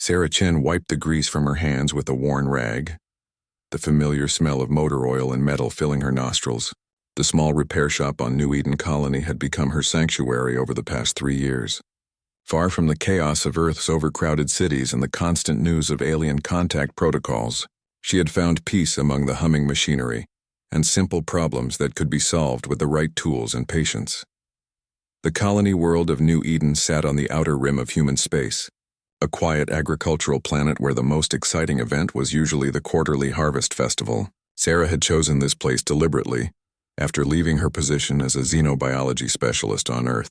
Sarah Chin wiped the grease from her hands with a worn rag, the familiar smell of motor oil and metal filling her nostrils. The small repair shop on New Eden Colony had become her sanctuary over the past 3 years. Far from the chaos of Earth's overcrowded cities and the constant news of alien contact protocols, she had found peace among the humming machinery and simple problems that could be solved with the right tools and patience. The colony world of New Eden sat on the outer rim of human space, a quiet agricultural planet where the most exciting event was usually the quarterly harvest festival. Sarah had chosen this place deliberately, after leaving her position as a xenobiology specialist on Earth.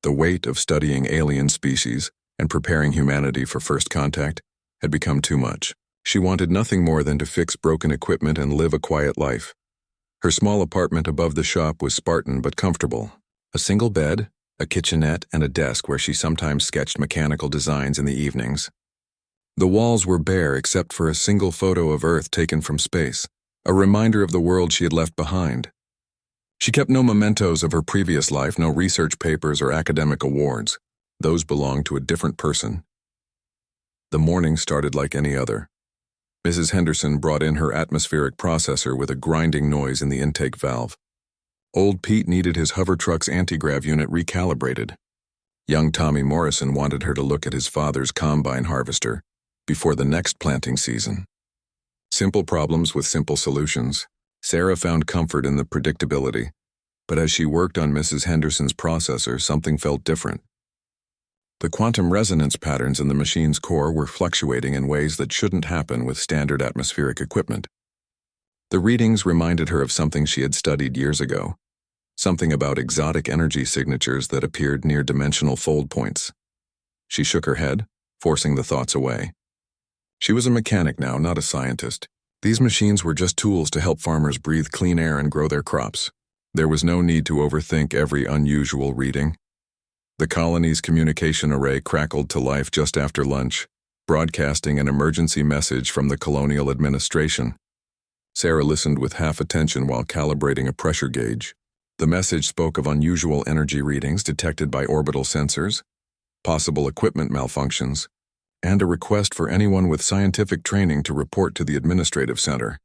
The weight of studying alien species and preparing humanity for first contact had become too much. She wanted nothing more than to fix broken equipment and live a quiet life. Her small apartment above the shop was Spartan but comfortable. A single bed, a kitchenette, and a desk where she sometimes sketched mechanical designs in the evenings. The walls were bare except for a single photo of Earth taken from space, a reminder of the world she had left behind. She kept no mementos of her previous life, no research papers or academic awards. Those belonged to a different person. The morning started like any other. Mrs. Henderson brought in her atmospheric processor with a grinding noise in the intake valve. Old Pete needed his hover truck's anti-grav unit recalibrated. Young Tommy Morrison wanted her to look at his father's combine harvester before the next planting season. Simple problems with simple solutions. Sarah found comfort in the predictability, but as she worked on Mrs. Henderson's processor, something felt different. The quantum resonance patterns in the machine's core were fluctuating in ways that shouldn't happen with standard atmospheric equipment. The readings reminded her of something she had studied years ago, something about exotic energy signatures that appeared near dimensional fold points. She shook her head, forcing the thoughts away. She was a mechanic now, not a scientist. These machines were just tools to help farmers breathe clean air and grow their crops. There was no need to overthink every unusual reading. The colony's communication array crackled to life just after lunch, broadcasting an emergency message from the colonial administration. Sarah listened with half attention while calibrating a pressure gauge. The message spoke of unusual energy readings detected by orbital sensors, possible equipment malfunctions, and a request for anyone with scientific training to report to the administrative center.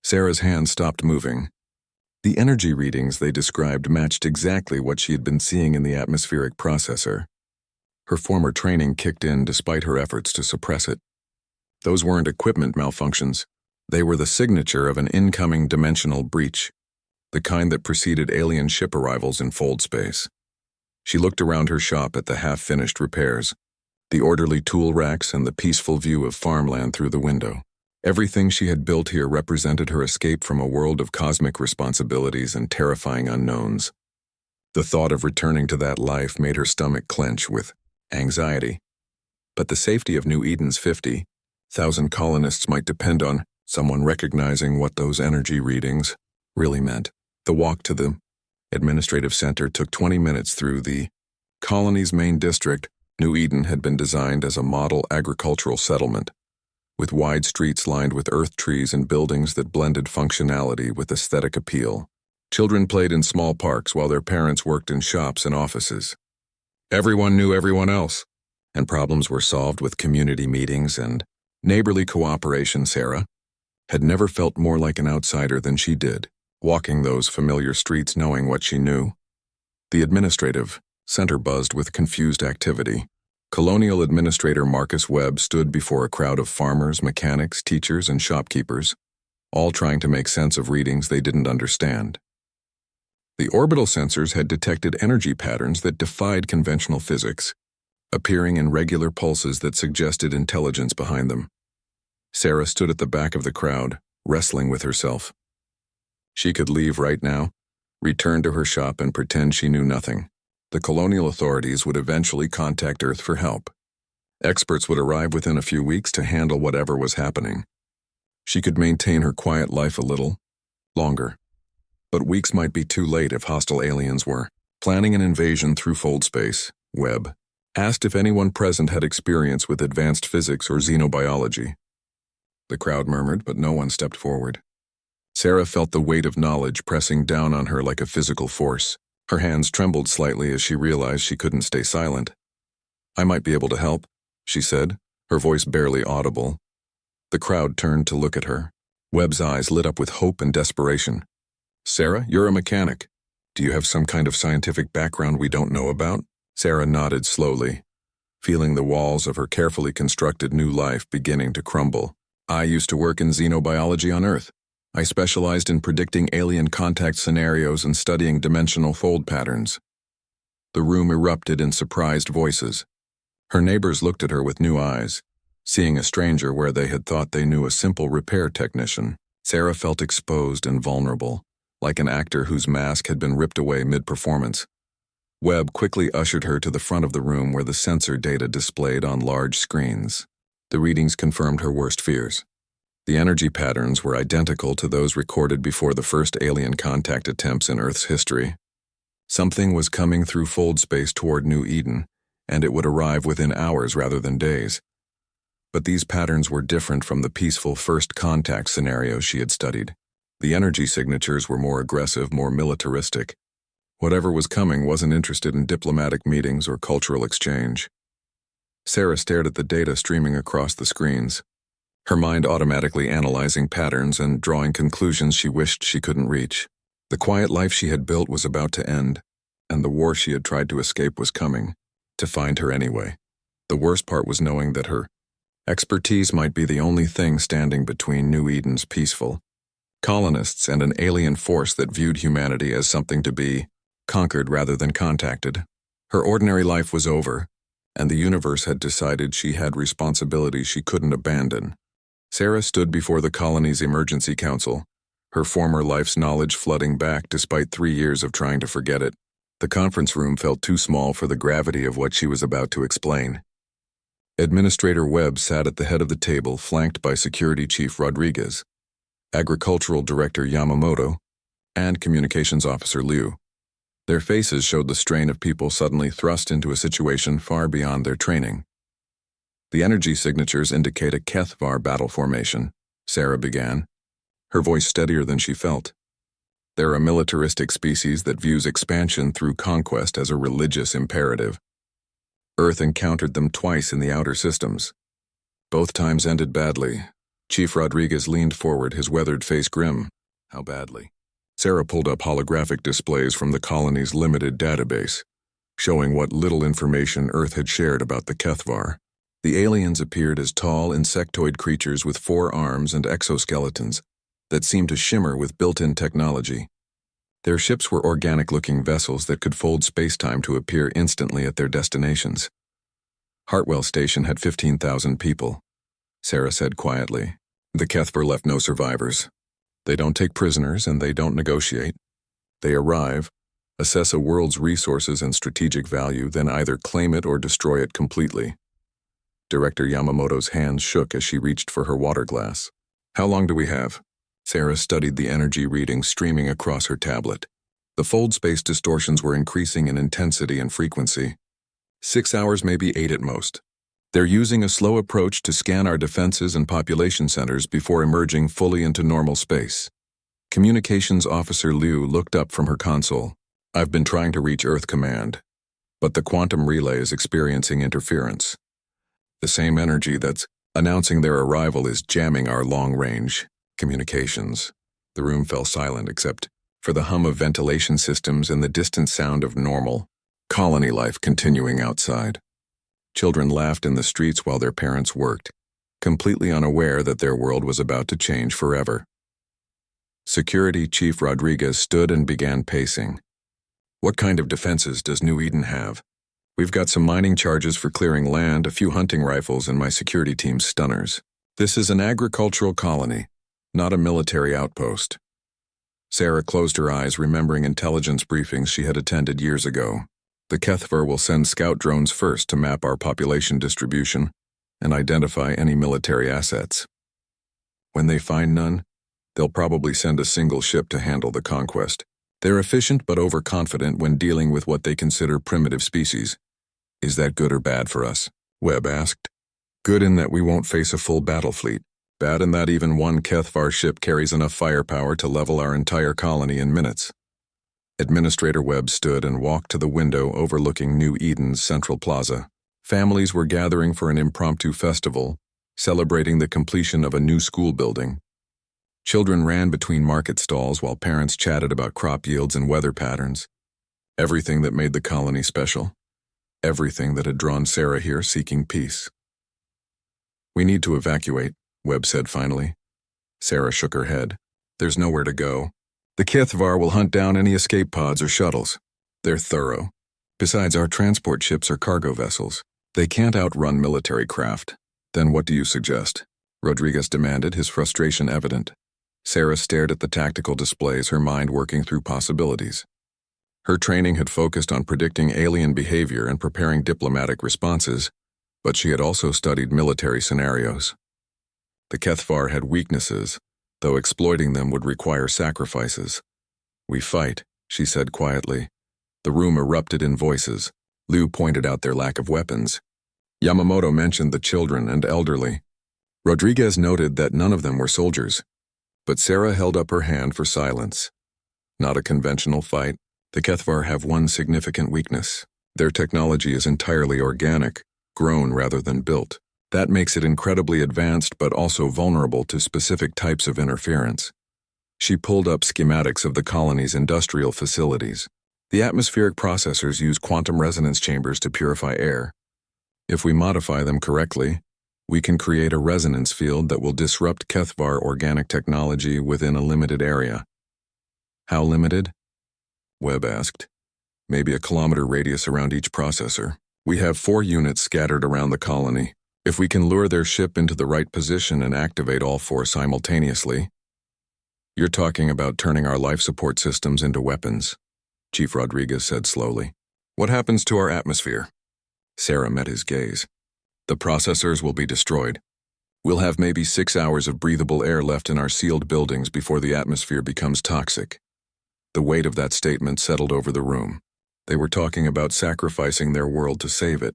Sarah's hand stopped moving. The energy readings they described matched exactly what she had been seeing in the atmospheric processor. Her former training kicked in despite her efforts to suppress it. Those weren't equipment malfunctions. They were the signature of an incoming dimensional breach, the kind that preceded alien ship arrivals in fold space. She looked around her shop at the half-finished repairs, the orderly tool racks and the peaceful view of farmland through the window. Everything she had built here represented her escape from a world of cosmic responsibilities and terrifying unknowns. The thought of returning to that life made her stomach clench with anxiety. But the safety of New Eden's 50,000 colonists might depend on someone recognizing what those energy readings really meant. The walk to the administrative center took 20 minutes through the colony's main district. New Eden had been designed as a model agricultural settlement, with wide streets lined with earth trees and buildings that blended functionality with aesthetic appeal. Children played in small parks while their parents worked in shops and offices. Everyone knew everyone else, and problems were solved with community meetings and neighborly cooperation. Sarah had never felt more like an outsider than she did, walking those familiar streets knowing what she knew. The administrative center buzzed with confused activity. Colonial Administrator Marcus Webb stood before a crowd of farmers, mechanics, teachers, and shopkeepers, all trying to make sense of readings they didn't understand. The orbital sensors had detected energy patterns that defied conventional physics, appearing in regular pulses that suggested intelligence behind them. Sarah stood at the back of the crowd, wrestling with herself. She could leave right now, return to her shop, and pretend she knew nothing. The colonial authorities would eventually contact Earth for help. Experts would arrive within a few weeks to handle whatever was happening. She could maintain her quiet life a little longer. But weeks might be too late if hostile aliens were planning an invasion through fold space. Webb asked if anyone present had experience with advanced physics or xenobiology. The crowd murmured, but no one stepped forward. Sarah felt the weight of knowledge pressing down on her like a physical force. Her hands trembled slightly as she realized she couldn't stay silent. "I might be able to help," she said, her voice barely audible. The crowd turned to look at her. Webb's eyes lit up with hope and desperation. Sarah, you're a mechanic. Do you have some kind of scientific background we don't know about? Sarah nodded slowly, feeling the walls of her carefully constructed new life beginning to crumble. I used to work in xenobiology on Earth. I specialized in predicting alien contact scenarios and studying dimensional fold patterns. The room erupted in surprised voices. Her neighbors looked at her with new eyes, seeing a stranger where they had thought they knew a simple repair technician. Sarah felt exposed and vulnerable, like an actor whose mask had been ripped away mid-performance. Webb quickly ushered her to the front of the room where the sensor data displayed on large screens. The readings confirmed her worst fears. The energy patterns were identical to those recorded before the first alien contact attempts in Earth's history. Something was coming through fold space toward New Eden, and it would arrive within hours rather than days. But these patterns were different from the peaceful first contact scenarios she had studied. The energy signatures were more aggressive, more militaristic. Whatever was coming wasn't interested in diplomatic meetings or cultural exchange. Sarah stared at the data streaming across the screens, her mind automatically analyzing patterns and drawing conclusions she wished she couldn't reach. The quiet life she had built was about to end, and the war she had tried to escape was coming, to find her anyway. The worst part was knowing that her expertise might be the only thing standing between New Eden's peaceful colonists and an alien force that viewed humanity as something to be conquered rather than contacted. Her ordinary life was over, and the universe had decided she had responsibilities she couldn't abandon. Sarah stood before the colony's emergency council, her former life's knowledge flooding back despite 3 years of trying to forget it. The conference room felt too small for the gravity of what she was about to explain. Administrator Webb sat at the head of the table, flanked by Security Chief Rodriguez, Agricultural Director Yamamoto, and Communications Officer Liu. Their faces showed the strain of people suddenly thrust into a situation far beyond their training. The energy signatures indicate a HFY battle formation, Sarah began, her voice steadier than she felt. They're a militaristic species that views expansion through conquest as a religious imperative. Earth encountered them twice in the outer systems. Both times ended badly. Chief Rodriguez leaned forward, his weathered face grim. How badly? Sarah pulled up holographic displays from the colony's limited database, showing what little information Earth had shared about the HFY. The aliens appeared as tall, insectoid creatures with 4 arms and exoskeletons that seemed to shimmer with built-in technology. Their ships were organic-looking vessels that could fold space-time to appear instantly at their destinations. Hartwell Station had 15,000 people, Sarah said quietly. The HFY left no survivors. They don't take prisoners and they don't negotiate. They arrive, assess a world's resources and strategic value, then either claim it or destroy it completely. Director Yamamoto's hands shook as she reached for her water glass. How long do we have? Sarah studied the energy readings streaming across her tablet. The fold space distortions were increasing in intensity and frequency. 6 hours, maybe 8 at most. They're using a slow approach to scan our defenses and population centers before emerging fully into normal space. Communications Officer Liu looked up from her console. I've been trying to reach Earth Command, but the quantum relay is experiencing interference. The same energy that's announcing their arrival is jamming our long-range communications. The room fell silent except for the hum of ventilation systems and the distant sound of normal colony life continuing outside. Children laughed in the streets while their parents worked, completely unaware that their world was about to change forever. Security Chief Rodriguez stood and began pacing. What kind of defenses does New Eden have? We've got some mining charges for clearing land, a few hunting rifles, and my security team's stunners. This is an agricultural colony, not a military outpost. Sarah closed her eyes, remembering intelligence briefings she had attended years ago. The HFY will send scout drones first to map our population distribution and identify any military assets. When they find none, they'll probably send a single ship to handle the conquest. They're efficient but overconfident when dealing with what they consider primitive species. Is that good or bad for us? Webb asked. Good in that we won't face a full battle fleet. Bad in that even one HFY ship carries enough firepower to level our entire colony in minutes. Administrator Webb stood and walked to the window overlooking New Eden's central plaza. Families were gathering for an impromptu festival, celebrating the completion of a new school building. Children ran between market stalls while parents chatted about crop yields and weather patterns. Everything that made the colony special. Everything that had drawn Sarah here seeking peace. "We need to evacuate," Webb said finally. Sarah shook her head. "There's nowhere to go. The Kithvar will hunt down any escape pods or shuttles. They're thorough. Besides, our transport ships are cargo vessels. They can't outrun military craft." "Then what do you suggest?" Rodriguez demanded, his frustration evident. Sarah stared at the tactical displays, her mind working through possibilities. Her training had focused on predicting alien behavior and preparing diplomatic responses, but she had also studied military scenarios. The Kethvar had weaknesses, though exploiting them would require sacrifices. "We fight," she said quietly. The room erupted in voices. Liu pointed out their lack of weapons. Yamamoto mentioned the children and elderly. Rodriguez noted that none of them were soldiers. But Sarah held up her hand for silence. "Not a conventional fight. The Kethvar have one significant weakness. Their technology is entirely organic, grown rather than built. That makes it incredibly advanced but also vulnerable to specific types of interference." She pulled up schematics of the colony's industrial facilities. The atmospheric processors use quantum resonance chambers to purify air. If we modify them correctly, we can create a resonance field that will disrupt Kethvar organic technology within a limited area. "How limited?" Webb asked. "Maybe a kilometer radius around each processor. We have 4 units scattered around the colony. If we can lure their ship into the right position and activate all 4 simultaneously." "You're talking about turning our life support systems into weapons," Chief Rodriguez said slowly. "What happens to our atmosphere?" Sarah met his gaze. "The processors will be destroyed. We'll have maybe 6 hours of breathable air left in our sealed buildings before the atmosphere becomes toxic." The weight of that statement settled over the room. They were talking about sacrificing their world to save it.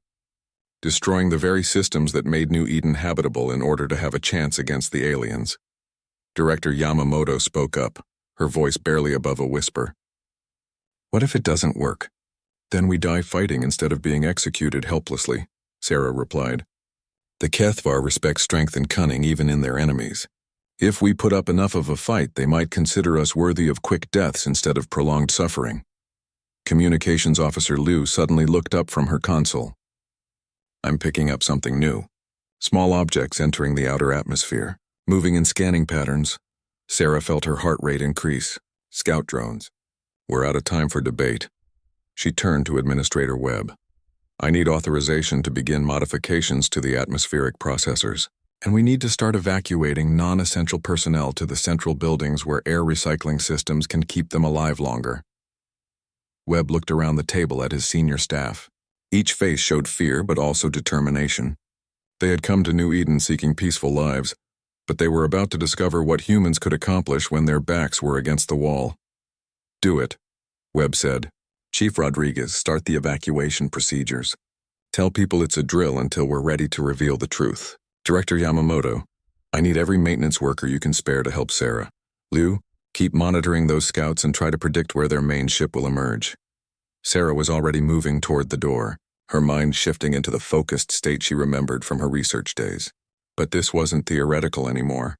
Destroying the very systems that made New Eden habitable in order to have a chance against the aliens. Director Yamamoto spoke up, her voice barely above a whisper. "What if it doesn't work? Then we die fighting instead of being executed helplessly," Sarah replied. "The Kethvar respect strength and cunning even in their enemies. If we put up enough of a fight, they might consider us worthy of quick deaths instead of prolonged suffering." Communications Officer Liu suddenly looked up from her console. "I'm picking up something new. Small objects entering the outer atmosphere, moving in scanning patterns." Sarah felt her heart rate increase. "Scout drones. We're out of time for debate." She turned to Administrator Webb. "I need authorization to begin modifications to the atmospheric processors, and we need to start evacuating non-essential personnel to the central buildings where air recycling systems can keep them alive longer." Webb looked around the table at his senior staff. Each face showed fear but also determination. They had come to New Eden seeking peaceful lives, but they were about to discover what humans could accomplish when their backs were against the wall. "Do it," Webb said. "Chief Rodriguez, start the evacuation procedures. Tell people it's a drill until we're ready to reveal the truth. Director Yamamoto, I need every maintenance worker you can spare to help Sarah. Liu, keep monitoring those scouts and try to predict where their main ship will emerge." Sarah was already moving toward the door, her mind shifting into the focused state she remembered from her research days. But this wasn't theoretical anymore.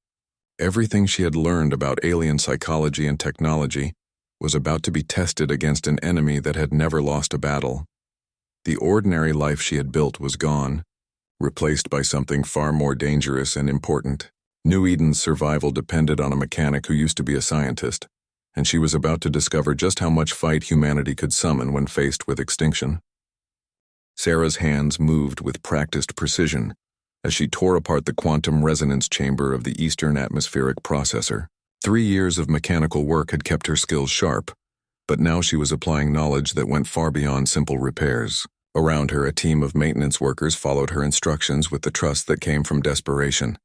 Everything she had learned about alien psychology and technology was about to be tested against an enemy that had never lost a battle. The ordinary life she had built was gone, replaced by something far more dangerous and important. New Eden's survival depended on a mechanic who used to be a scientist, and she was about to discover just how much fight humanity could summon when faced with extinction. Sarah's hands moved with practiced precision as she tore apart the quantum resonance chamber of the Eastern atmospheric processor. 3 years of mechanical work had kept her skills sharp, but now she was applying knowledge that went far beyond simple repairs. Around her, a team of maintenance workers followed her instructions with the trust that came from desperation.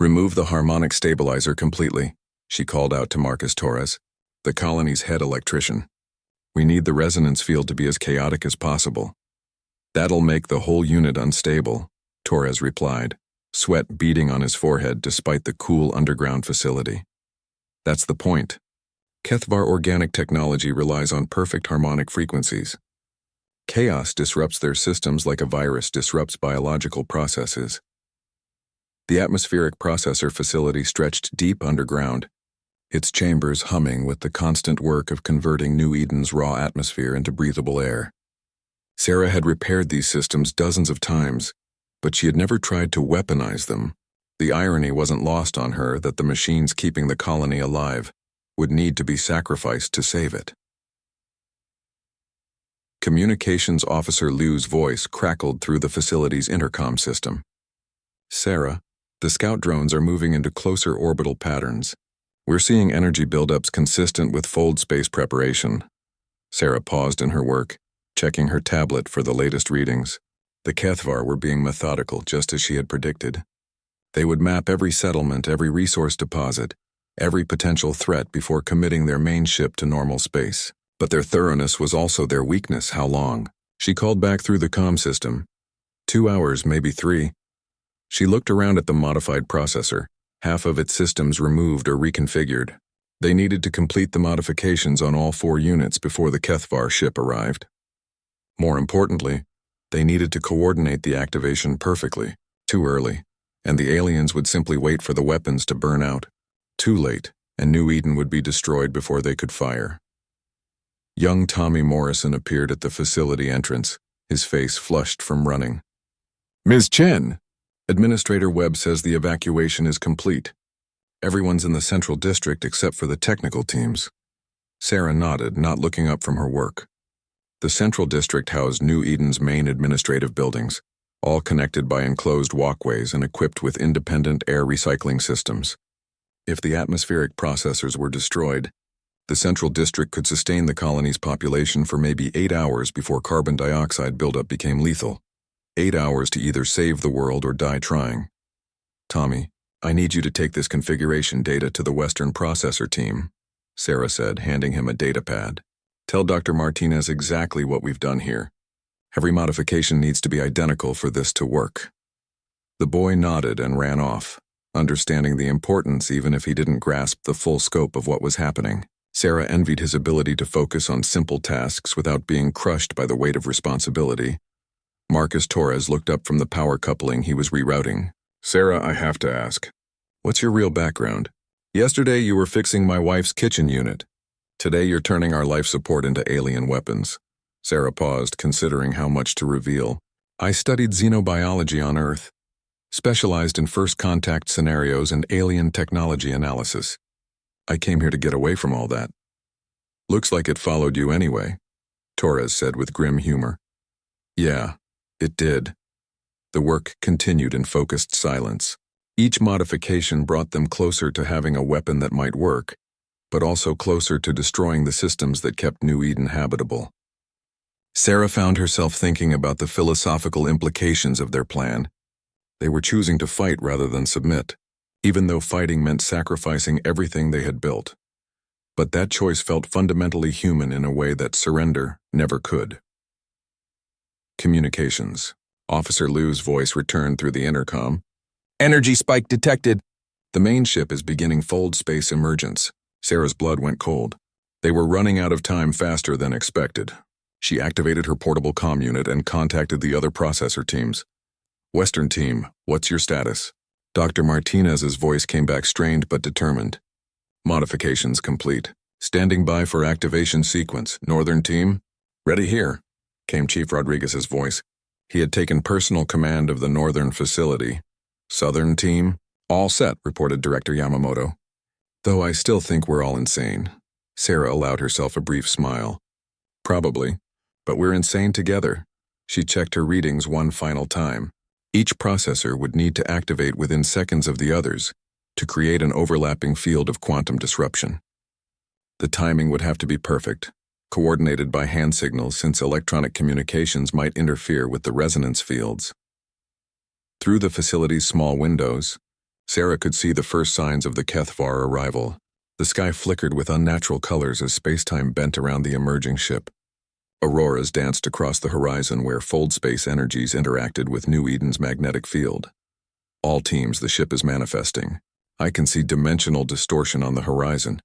"Remove the harmonic stabilizer completely," she called out to Marcus Torres, the colony's head electrician. "We need the resonance field to be as chaotic as possible." "That'll make the whole unit unstable," Torres replied, sweat beading on his forehead despite the cool underground facility. "That's the point. Kethvar organic technology relies on perfect harmonic frequencies. Chaos disrupts their systems like a virus disrupts biological processes. The atmospheric processor facility stretched deep underground, its chambers humming with the constant work of converting New Eden's raw atmosphere into breathable air. Sarah had repaired these systems dozens of times, but she had never tried to weaponize them. The irony wasn't lost on her that the machines keeping the colony alive would need to be sacrificed to save it. Communications Officer Liu's voice crackled through the facility's intercom system. Sarah, the scout drones are moving into closer orbital patterns. We're seeing energy buildups consistent with fold space preparation. Sarah paused in her work, checking her tablet for the latest readings. The Kethvar were being methodical, just as she had predicted. They would map every settlement, every resource deposit, every potential threat before committing their main ship to normal space. But their thoroughness was also their weakness. How long? She called back through the comm system. 2 hours, maybe 3. She looked around at the modified processor, half of its systems removed or reconfigured. They needed to complete the modifications on all 4 units before the Kethvar ship arrived. More importantly, they needed to coordinate the activation perfectly. Too early, and the aliens would simply wait for the weapons to burn out. Too late, and New Eden would be destroyed before they could fire. Young Tommy Morrison appeared at the facility entrance, his face flushed from running. "Ms. Chen, Administrator Webb says the evacuation is complete. Everyone's in the Central District except for the technical teams." Sarah nodded, not looking up from her work. The Central District housed New Eden's main administrative buildings, all connected by enclosed walkways and equipped with independent air recycling systems. If the atmospheric processors were destroyed, the Central District could sustain the colony's population for maybe 8 hours before carbon dioxide buildup became lethal. 8 hours to either save the world or die trying. "Tommy, I need you to take this configuration data to the Western processor team," Sarah said, handing him a data pad. "Tell Dr. Martinez exactly what we've done here. Every modification needs to be identical for this to work." The boy nodded and ran off, understanding the importance even if he didn't grasp the full scope of what was happening. Sarah envied his ability to focus on simple tasks without being crushed by the weight of responsibility. Marcus Torres looked up from the power coupling he was rerouting. "Sarah, I have to ask, what's your real background? Yesterday you were fixing my wife's kitchen unit. Today you're turning our life support into alien weapons." Sarah paused, considering how much to reveal. "I studied xenobiology on Earth, specialized in first contact scenarios and alien technology analysis. I came here to get away from all that." "Looks like it followed you anyway," Torres said with grim humor. "Yeah, it did." The work continued in focused silence. Each modification brought them closer to having a weapon that might work, but also closer to destroying the systems that kept New Eden habitable. Sarah found herself thinking about the philosophical implications of their plan. They were choosing to fight rather than submit, even though fighting meant sacrificing everything they had built. But that choice felt fundamentally human in a way that surrender never could. Communications. Officer Liu's voice returned through the intercom. "Energy spike detected." "The main ship is beginning fold space emergence." Sarah's blood went cold. They were running out of time faster than expected. She activated her portable comm unit and contacted the other processor teams. "Western team, what's your status?" Dr. Martinez's voice came back strained but determined. "Modifications complete. Standing by for activation sequence. Northern team?" "Ready here," came Chief Rodriguez's voice. He had taken personal command of the northern facility. "Southern team?" "All set," reported Director Yamamoto. "Though I still think we're all insane." Sarah allowed herself a brief smile. "Probably, but we're insane together." She checked her readings one final time. Each processor would need to activate within seconds of the others to create an overlapping field of quantum disruption. The timing would have to be perfect, coordinated by hand signals since electronic communications might interfere with the resonance fields. Through the facility's small windows, Sarah could see the first signs of the Kethvar arrival. The sky flickered with unnatural colors as space-time bent around the emerging ship. Auroras danced across the horizon where fold space energies interacted with New Eden's magnetic field. "All teams, the ship is manifesting. I can see dimensional distortion on the horizon."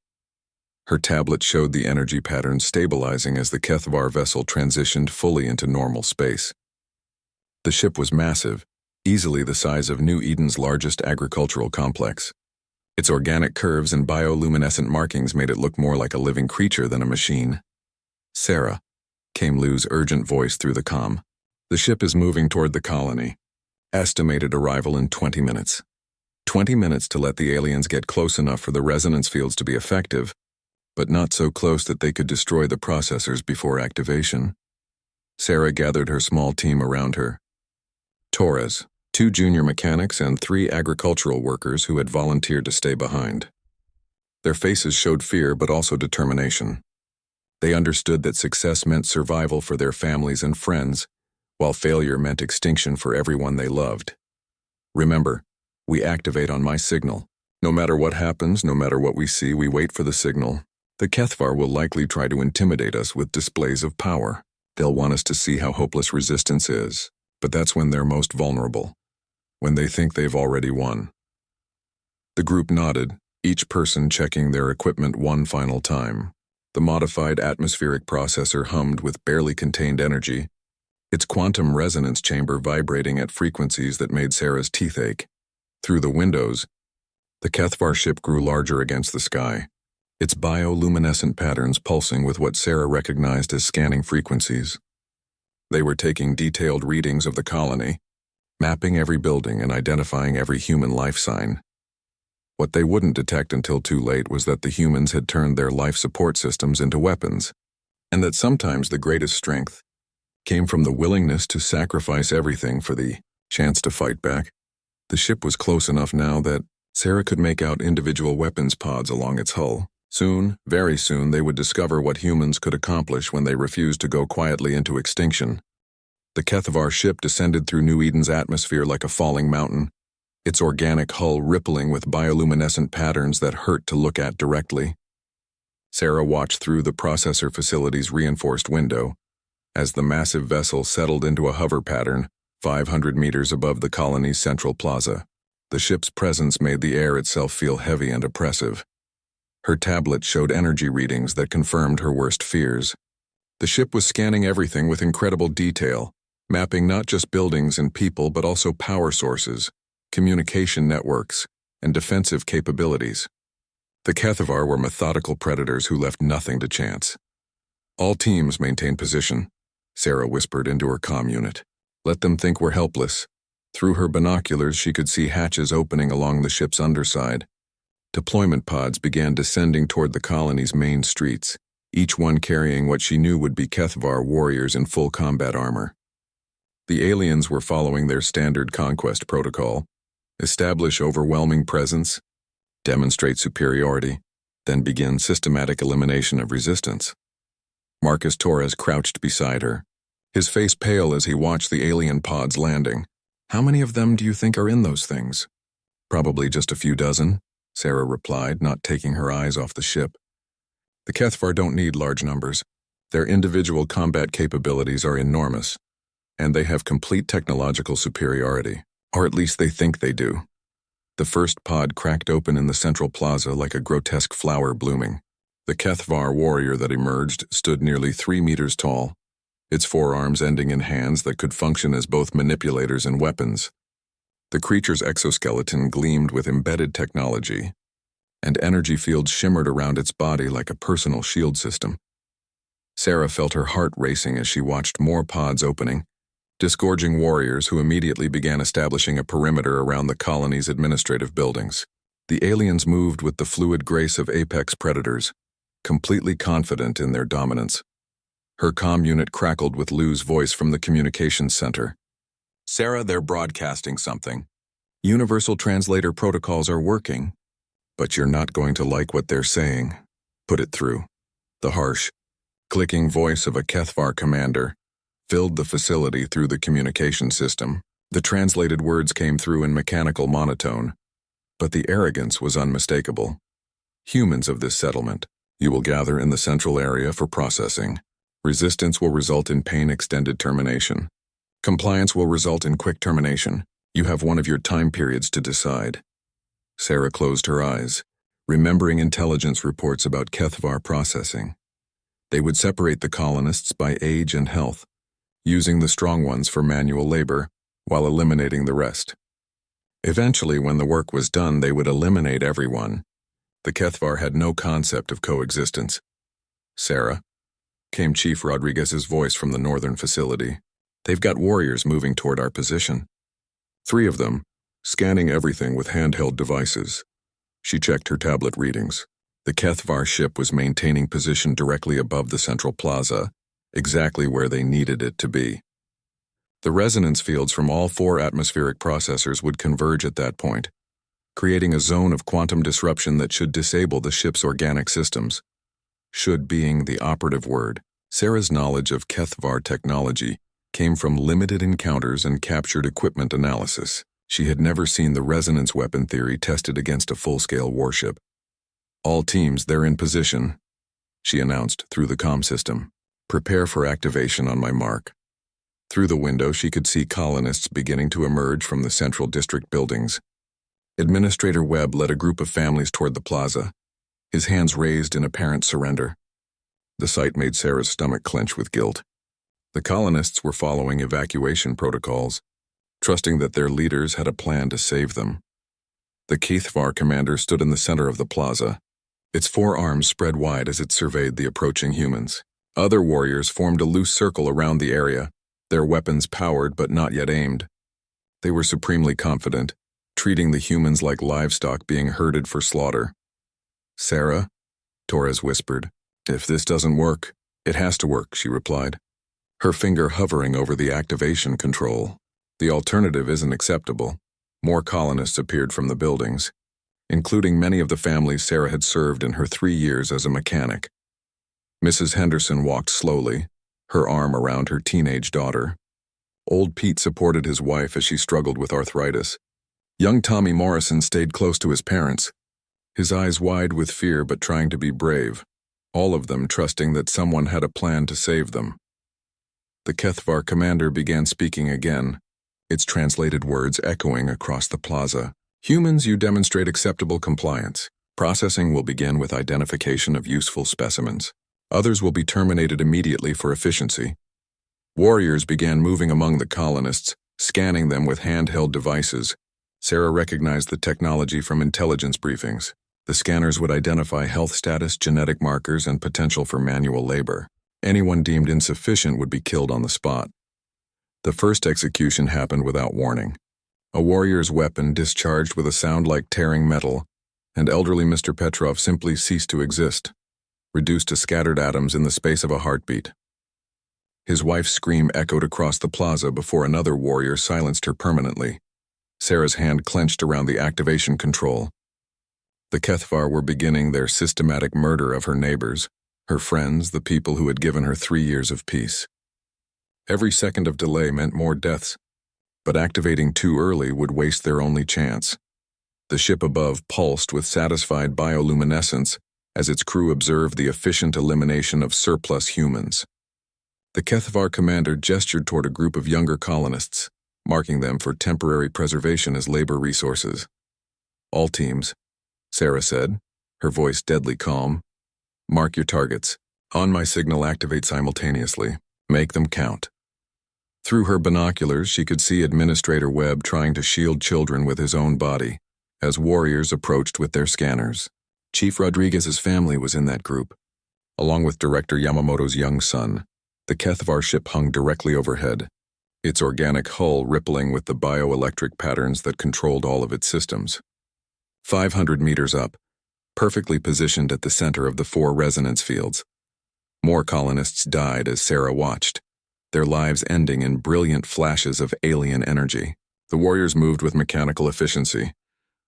Her tablet showed the energy patterns stabilizing as the Kethvar vessel transitioned fully into normal space. The ship was massive, easily the size of New Eden's largest agricultural complex. Its organic curves and bioluminescent markings made it look more like a living creature than a machine. "Sarah," came Lou's urgent voice through the comm. "The ship is moving toward the colony. Estimated arrival in 20 minutes. 20 minutes to let the aliens get close enough for the resonance fields to be effective, but not so close that they could destroy the processors before activation." Sarah gathered her small team around her. Torres, 2 junior mechanics and 3 agricultural workers who had volunteered to stay behind. Their faces showed fear but also determination. They understood that success meant survival for their families and friends, while failure meant extinction for everyone they loved. "Remember, we activate on my signal. No matter what happens, no matter what we see, we wait for the signal. The Kethvar will likely try to intimidate us with displays of power. They'll want us to see how hopeless resistance is, but that's when they're most vulnerable, when they think they've already won." The group nodded, each person checking their equipment one final time. The modified atmospheric processor hummed with barely contained energy, its quantum resonance chamber vibrating at frequencies that made Sarah's teeth ache. Through the windows, the Kethvar ship grew larger against the sky, its bioluminescent patterns pulsing with what Sarah recognized as scanning frequencies. They were taking detailed readings of the colony, mapping every building and identifying every human life sign. What they wouldn't detect until too late was that the humans had turned their life support systems into weapons, and that sometimes the greatest strength came from the willingness to sacrifice everything for the chance to fight back. The ship was close enough now that Sarah could make out individual weapons pods along its hull. Soon, very soon, they would discover what humans could accomplish when they refused to go quietly into extinction. The Kethvar ship descended through New Eden's atmosphere like a falling mountain, its organic hull rippling with bioluminescent patterns that hurt to look at directly. Sarah watched through the processor facility's reinforced window as the massive vessel settled into a hover pattern 500 meters above the colony's central plaza. The ship's presence made the air itself feel heavy and oppressive. Her tablet showed energy readings that confirmed her worst fears. The ship was scanning everything with incredible detail, mapping not just buildings and people but also power sources, communication networks, and defensive capabilities. The Kethvar were methodical predators who left nothing to chance. "All teams maintain position," Sarah whispered into her comm unit. "Let them think we're helpless." Through her binoculars, she could see hatches opening along the ship's underside. Deployment pods began descending toward the colony's main streets, each one carrying what she knew would be Kethvar warriors in full combat armor. The aliens were following their standard conquest protocol: establish overwhelming presence, demonstrate superiority, then begin systematic elimination of resistance. Marcus Torres crouched beside her, his face pale as he watched the alien pods landing. "How many of them do you think are in those things?" "Probably just a few dozen," Sarah replied, not taking her eyes off the ship. "The Kethvar don't need large numbers. Their individual combat capabilities are enormous, and they have complete technological superiority, or at least they think they do." The first pod cracked open in the central plaza like a grotesque flower blooming. The Kethvar warrior that emerged stood nearly 3 meters tall, its forearms ending in hands that could function as both manipulators and weapons. The creature's exoskeleton gleamed with embedded technology, and energy fields shimmered around its body like a personal shield system. Sarah felt her heart racing as she watched more pods opening, disgorging warriors who immediately began establishing a perimeter around the colony's administrative buildings. The aliens moved with the fluid grace of apex predators, completely confident in their dominance. Her comm unit crackled with Lou's voice from the communications center. "Sarah, they're broadcasting something. Universal translator protocols are working, but you're not going to like what they're saying. Put it through." The harsh, clicking voice of a Kethvar commander filled the facility through the communication system. The translated words came through in mechanical monotone, but the arrogance was unmistakable. "Humans of this settlement, you will gather in the central area for processing. Resistance will result in pain-extended termination. Compliance will result in quick termination. You have one of your time periods to decide." Sarah closed her eyes, remembering intelligence reports about Kethvar processing. They would separate the colonists by age and health, using the strong ones for manual labor while eliminating the rest. Eventually, when the work was done, they would eliminate everyone. The Kethvar had no concept of coexistence. "Sarah," came Chief Rodriguez's voice from the northern facility. "They've got warriors moving toward our position. 3 of them, scanning everything with handheld devices." She checked her tablet readings. The Kethvar ship was maintaining position directly above the central plaza, exactly where they needed it to be. The resonance fields from all 4 atmospheric processors would converge at that point, creating a zone of quantum disruption that should disable the ship's organic systems. Should being the operative word. Sarah's knowledge of Kethvar technology came from limited encounters and captured equipment analysis. She had never seen the resonance weapon theory tested against a full-scale warship. "All teams, they're in position," she announced through the comm system. "Prepare for activation on my mark." Through the window, she could see colonists beginning to emerge from the central district buildings. Administrator Webb led a group of families toward the plaza, his hands raised in apparent surrender. The sight made Sarah's stomach clench with guilt. The colonists were following evacuation protocols, trusting that their leaders had a plan to save them. The Kethvar commander stood in the center of the plaza, its 4 arms spread wide as it surveyed the approaching humans. Other warriors formed a loose circle around the area, their weapons powered but not yet aimed. They were supremely confident, treating the humans like livestock being herded for slaughter. "Sarah," Torres whispered. "If this doesn't work, it has to work," she replied, her finger hovering over the activation control. "The alternative isn't acceptable." More colonists appeared from the buildings, including many of the families Sarah had served in her 3 years as a mechanic. Mrs. Henderson walked slowly, her arm around her teenage daughter. Old Pete supported his wife as she struggled with arthritis. Young Tommy Morrison stayed close to his parents, his eyes wide with fear but trying to be brave, all of them trusting that someone had a plan to save them. The Kethvar commander began speaking again, its translated words echoing across the plaza. "Humans, you demonstrate acceptable compliance. Processing will begin with identification of useful specimens. Others will be terminated immediately for efficiency." Warriors began moving among the colonists, scanning them with handheld devices. Sarah recognized the technology from intelligence briefings. The scanners would identify health status, genetic markers, and potential for manual labor. Anyone deemed insufficient would be killed on the spot. The first execution happened without warning. A warrior's weapon discharged with a sound like tearing metal, and elderly Mr. Petrov simply ceased to exist, reduced to scattered atoms in the space of a heartbeat. His wife's scream echoed across the plaza before another warrior silenced her permanently. Sarah's hand clenched around the activation control. The Kethvar were beginning their systematic murder of her neighbors, her friends, the people who had given her 3 years of peace. Every second of delay meant more deaths, but activating too early would waste their only chance. The ship above pulsed with satisfied bioluminescence as its crew observed the efficient elimination of surplus humans. The Kethvar commander gestured toward a group of younger colonists, marking them for temporary preservation as labor resources. "All teams," Sarah said, her voice deadly calm. "Mark your targets. On my signal, activate simultaneously. Make them count." Through her binoculars, she could see Administrator Webb trying to shield children with his own body, as warriors approached with their scanners. Chief Rodriguez's family was in that group, along with Director Yamamoto's young son. The Kethvar ship hung directly overhead, its organic hull rippling with the bioelectric patterns that controlled all of its systems. 500 meters up, perfectly positioned at the center of the 4 resonance fields. More colonists died as Sarah watched, their lives ending in brilliant flashes of alien energy. The warriors moved with mechanical efficiency,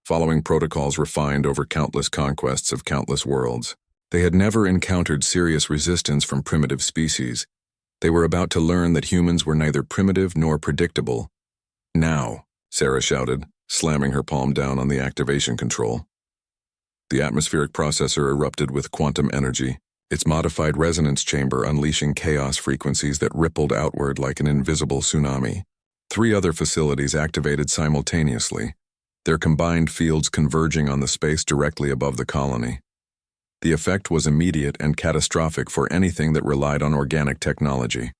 following protocols refined over countless conquests of countless worlds. They had never encountered serious resistance from primitive species. They were about to learn that humans were neither primitive nor predictable. "Now," Sarah shouted, slamming her palm down on the activation control. The atmospheric processor erupted with quantum energy, its modified resonance chamber unleashing chaos frequencies that rippled outward like an invisible tsunami. 3 other facilities activated simultaneously, their combined fields converging on the space directly above the colony. The effect was immediate and catastrophic for anything that relied on organic technology.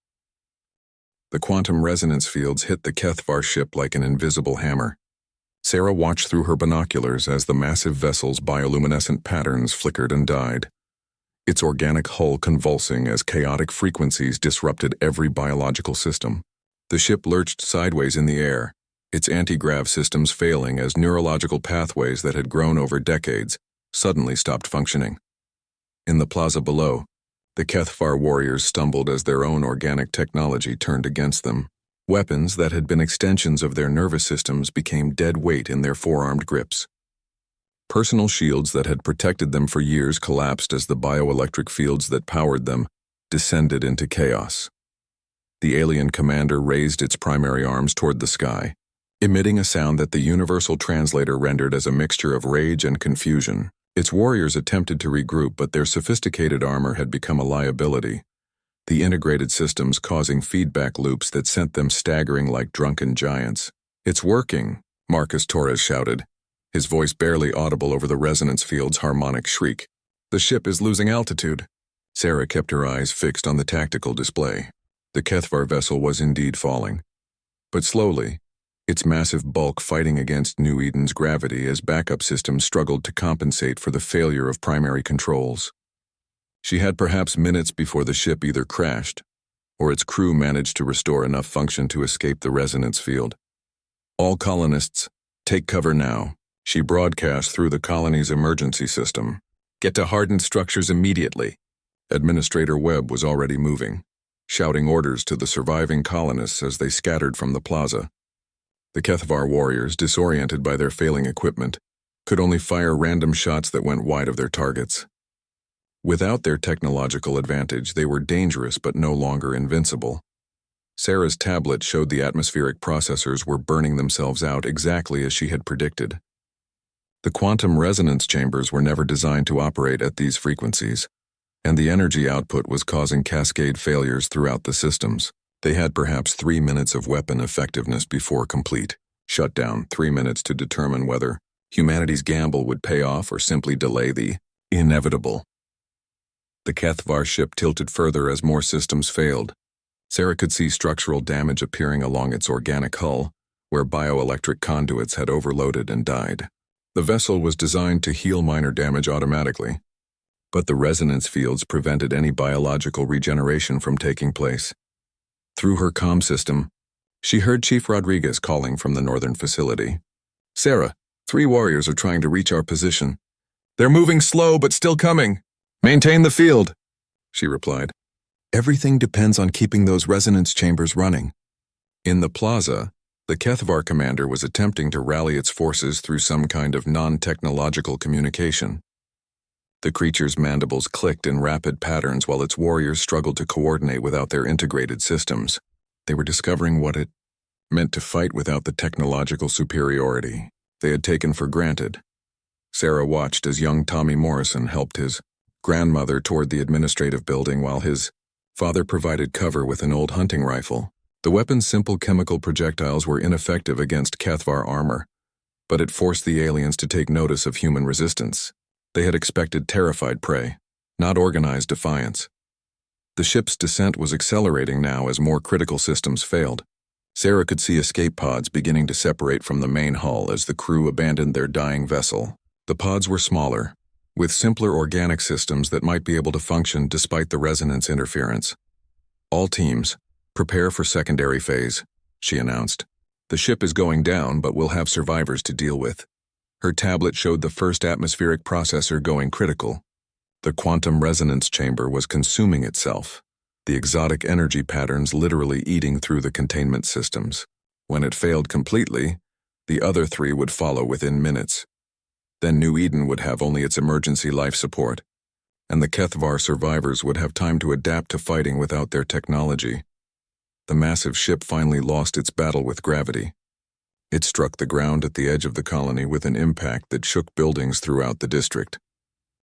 The quantum resonance fields hit the Kethvar ship like an invisible hammer. Sarah watched through her binoculars as the massive vessel's bioluminescent patterns flickered and died, its organic hull convulsing as chaotic frequencies disrupted every biological system. The ship lurched sideways in the air, its anti-grav systems failing as neurological pathways that had grown over decades suddenly stopped functioning. In the plaza below, the Kethvar warriors stumbled as their own organic technology turned against them. Weapons that had been extensions of their nervous systems became dead weight in their forearmed grips. Personal shields that had protected them for years collapsed as the bioelectric fields that powered them descended into chaos. The alien commander raised its primary arms toward the sky, emitting a sound that the universal translator rendered as a mixture of rage and confusion. Its warriors attempted to regroup, but their sophisticated armor had become a liability, the integrated systems causing feedback loops that sent them staggering like drunken giants. "It's working," Marcus Torres shouted, his voice barely audible over the resonance field's harmonic shriek. "The ship is losing altitude." Sarah kept her eyes fixed on the tactical display. The Kethvar vessel was indeed falling, but slowly, its massive bulk fighting against New Eden's gravity as backup systems struggled to compensate for the failure of primary controls. She had perhaps minutes before the ship either crashed, or its crew managed to restore enough function to escape the resonance field. "All colonists, take cover now," she broadcast through the colony's emergency system. "Get to hardened structures immediately." Administrator Webb was already moving, shouting orders to the surviving colonists as they scattered from the plaza. The Kethvar warriors, disoriented by their failing equipment, could only fire random shots that went wide of their targets. Without their technological advantage, they were dangerous but no longer invincible. Sarah's tablet showed the atmospheric processors were burning themselves out exactly as she had predicted. The quantum resonance chambers were never designed to operate at these frequencies, and the energy output was causing cascade failures throughout the systems. They had perhaps 3 minutes of weapon effectiveness before complete shutdown, 3 minutes to determine whether humanity's gamble would pay off or simply delay the inevitable. The Kethvar ship tilted further as more systems failed. Sarah could see structural damage appearing along its organic hull, where bioelectric conduits had overloaded and died. The vessel was designed to heal minor damage automatically, but the resonance fields prevented any biological regeneration from taking place. Through her comm system, she heard Chief Rodriguez calling from the northern facility. "Sarah, 3 warriors are trying to reach our position. They're moving slow but still coming. Maintain the field," she replied. "Everything depends on keeping those resonance chambers running." In the plaza, the Kethvar commander was attempting to rally its forces through some kind of non-technological communication. The creature's mandibles clicked in rapid patterns while its warriors struggled to coordinate without their integrated systems. They were discovering what it meant to fight without the technological superiority they had taken for granted. Sarah watched as young Tommy Morrison helped his grandmother toward the administrative building while his father provided cover with an old hunting rifle. The weapon's simple chemical projectiles were ineffective against Kethvar armor, but it forced the aliens to take notice of human resistance. They had expected terrified prey, not organized defiance. The ship's descent was accelerating now as more critical systems failed. Sarah could see escape pods beginning to separate from the main hull as the crew abandoned their dying vessel. The pods were smaller, with simpler organic systems that might be able to function despite the resonance interference. "All teams, prepare for secondary phase," she announced. "The ship is going down, but we'll have survivors to deal with." Her tablet showed the first atmospheric processor going critical. The quantum resonance chamber was consuming itself, the exotic energy patterns literally eating through the containment systems. When it failed completely, the other 3 would follow within minutes. Then New Eden would have only its emergency life support, and the Kethvar survivors would have time to adapt to fighting without their technology. The massive ship finally lost its battle with gravity. It struck the ground at the edge of the colony with an impact that shook buildings throughout the district.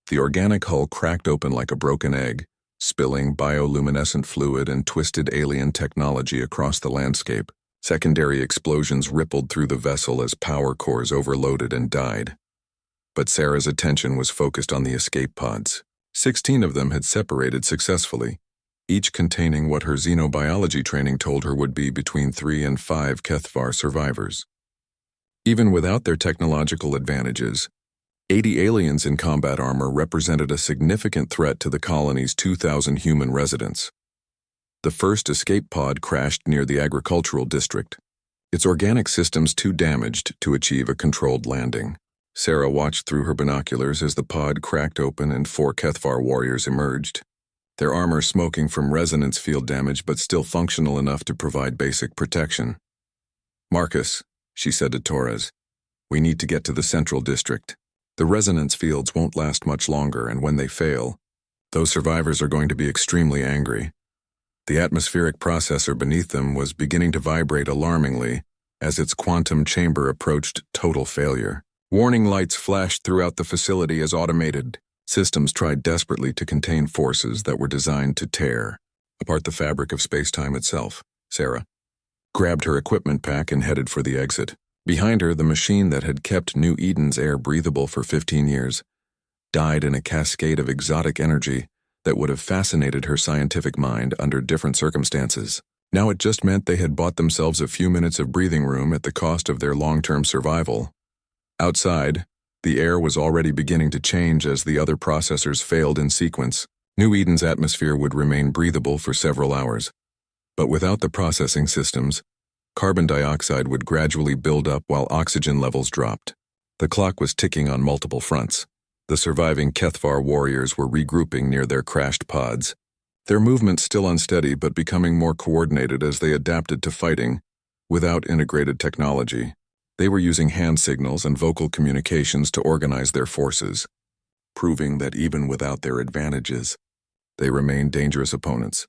The organic hull cracked open like a broken egg, spilling bioluminescent fluid and twisted alien technology across the landscape. Secondary explosions rippled through the vessel as power cores overloaded and died. But Sarah's attention was focused on the escape pods. 16 of them had separated successfully, each containing what her xenobiology training told her would be between 3 and 5 Kethvar survivors. Even without their technological advantages, 80 aliens in combat armor represented a significant threat to the colony's 2,000 human residents. The first escape pod crashed near the agricultural district, its organic systems too damaged to achieve a controlled landing. Sarah watched through her binoculars as the pod cracked open and 4 Kethvar warriors emerged, their armor smoking from resonance field damage but still functional enough to provide basic protection. "Marcus," she said to Torres, "we need to get to the central district. The resonance fields won't last much longer, and when they fail, those survivors are going to be extremely angry." The atmospheric processor beneath them was beginning to vibrate alarmingly as its quantum chamber approached total failure. Warning lights flashed throughout the facility as automated systems tried desperately to contain forces that were designed to tear apart the fabric of space-time itself. Sarah grabbed her equipment pack and headed for the exit. Behind her, the machine that had kept New Eden's air breathable for 15 years died in a cascade of exotic energy that would have fascinated her scientific mind under different circumstances. Now it just meant they had bought themselves a few minutes of breathing room at the cost of their long-term survival. Outside, the air was already beginning to change as the other processors failed in sequence. New Eden's atmosphere would remain breathable for several hours, but without the processing systems, carbon dioxide would gradually build up while oxygen levels dropped. The clock was ticking on multiple fronts. The surviving Kethvar warriors were regrouping near their crashed pods, their movements still unsteady but becoming more coordinated as they adapted to fighting without integrated technology. They were using hand signals and vocal communications to organize their forces, proving that even without their advantages, they remained dangerous opponents.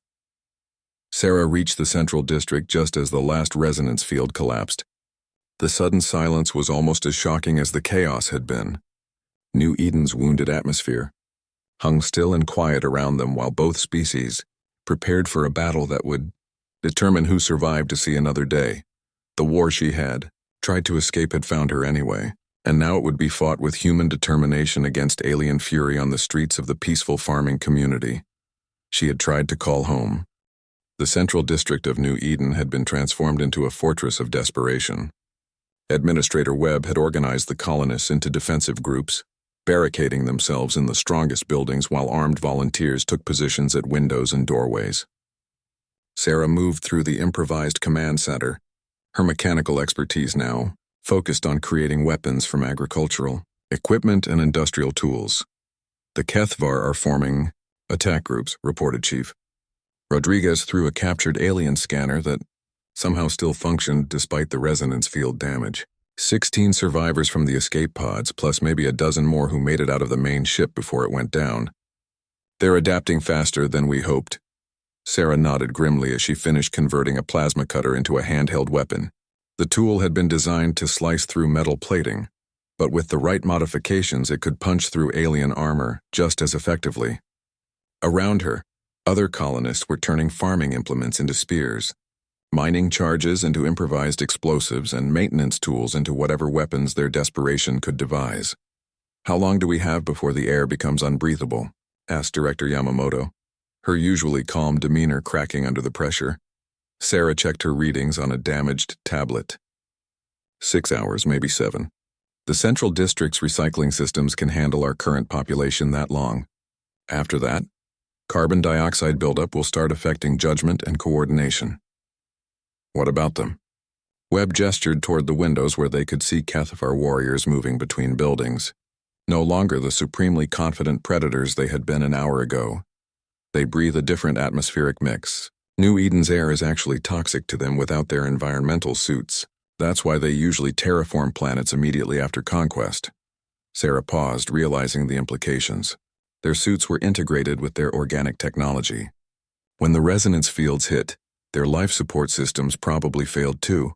Sarah reached the central district just as the last resonance field collapsed. The sudden silence was almost as shocking as the chaos had been. New Eden's wounded atmosphere hung still and quiet around them while both species prepared for a battle that would determine who survived to see another day. The war she had tried to escape had found her anyway, and now it would be fought with human determination against alien fury on the streets of the peaceful farming community she had tried to call home. The central district of New Eden had been transformed into a fortress of desperation. Administrator Webb had organized the colonists into defensive groups, barricading themselves in the strongest buildings while armed volunteers took positions at windows and doorways. Sarah moved through the improvised command center, her mechanical expertise now focused on creating weapons from agricultural equipment and industrial tools. "The Kethvar are forming attack groups," reported Chief. Rodriguez threw a captured alien scanner that somehow still functioned despite the resonance field damage. 16 survivors from the escape pods, plus maybe a dozen more who made it out of the main ship before it went down. "They're adapting faster than we hoped." Sarah nodded grimly as she finished converting a plasma cutter into a handheld weapon. The tool had been designed to slice through metal plating, but with the right modifications it could punch through alien armor just as effectively. Around her, other colonists were turning farming implements into spears, mining charges into improvised explosives, and maintenance tools into whatever weapons their desperation could devise. "How long do we have before the air becomes unbreathable?" asked Director Yamamoto, her usually calm demeanor cracking under the pressure. Sarah checked her readings on a damaged tablet. 6 hours, maybe 7. The Central District's recycling systems can handle our current population that long. After that, carbon dioxide buildup will start affecting judgment and coordination. What about them? Webb gestured toward the windows where they could see Kethvar warriors moving between buildings. No longer the supremely confident predators they had been an hour ago. They breathe a different atmospheric mix. New Eden's air is actually toxic to them without their environmental suits. That's why they usually terraform planets immediately after conquest. Sarah paused, realizing the implications. Their suits were integrated with their organic technology. When the resonance fields hit, their life support systems probably failed too.